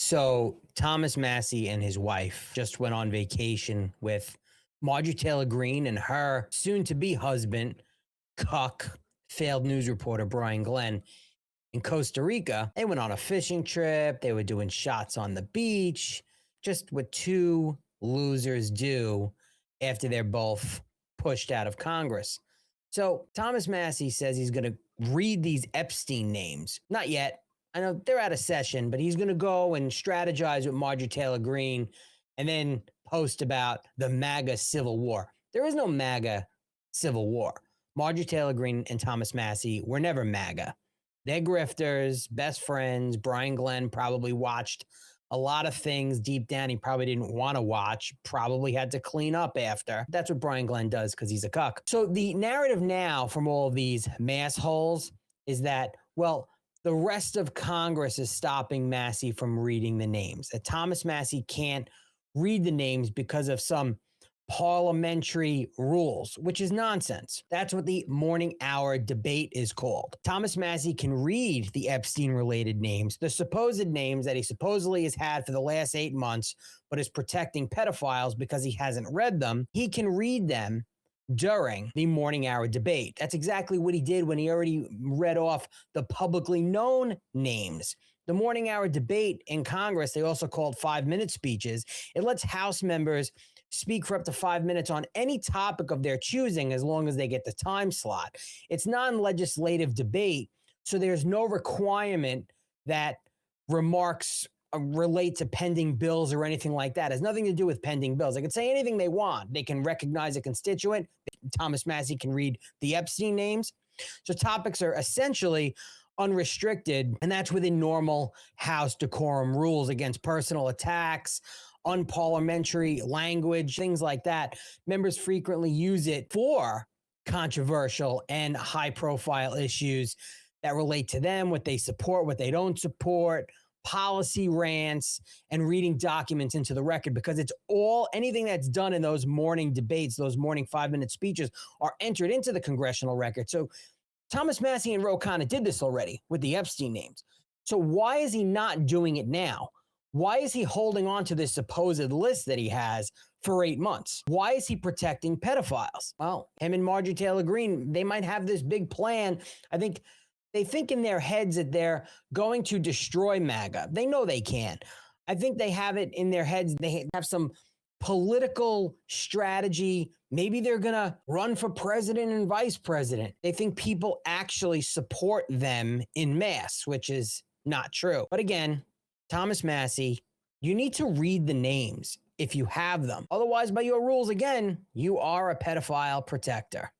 So Thomas Massie and his wife just went on vacation with Marjorie Taylor Greene and her soon-to-be husband, cuck, failed news reporter Brian Glenn in Costa Rica. They went on a fishing trip. They were doing shots on the beach, just what two losers do after they're both pushed out of Congress. So Thomas Massie says he's going to read these Epstein names. Not yet. I know they're out of session, but he's going to go and strategize with Marjorie Taylor Greene and then post about the MAGA Civil War. There is no MAGA Civil War. Marjorie Taylor Greene and Thomas Massie were never MAGA. They're grifters, best friends. Brian Glenn probably watched a lot of things deep down he probably didn't want to watch, probably had to clean up after. That's what Brian Glenn does because he's a cuck. So the narrative now from all of these massholes is that, well, the rest of Congress is stopping Massie from reading the names. That Thomas Massie can't read the names because of some parliamentary rules, which is nonsense. That's what the morning hour debate is called. Thomas Massie can read the Epstein-related names, the supposed names that he supposedly has had for the last 8 months, but is protecting pedophiles because he hasn't read them. He can read them during the morning hour debate. That's exactly what he did when he already read off the publicly known names. The morning hour debate in Congress, they also called 5-minute speeches. It lets House members speak for up to 5 minutes on any topic of their choosing as long as they get the time slot. It's non-legislative debate, so there's no requirement that remarks relate to pending bills or anything like that. It has nothing to do with pending bills. They can say anything they want. They can recognize a constituent. Thomas Massie can read the Epstein names. So topics are essentially unrestricted, and that's within normal House decorum rules against personal attacks, unparliamentary language, things like that. Members frequently use it for controversial and high-profile issues that relate to them, what they support, what they don't support, policy rants, and reading documents into the record, because it's all, anything that's done in those morning debates, those morning 5-minute speeches are entered into the congressional record. So Thomas Massie and Ro Khanna did this already with the Epstein names. So why is he not doing it now? Why is he holding on to this supposed list that he has for 8 months? Why is he protecting pedophiles? Well, him and Marjorie Taylor Greene, they might have this big plan. I think they think in their heads that they're going to destroy MAGA. They know they can. I think they have it in their heads. They have some political strategy. Maybe they're going to run for president and vice president. They think people actually support them in mass, which is not true. But again, Thomas Massie, you need to read the names if you have them. Otherwise, by your rules, again, you are a pedophile protector.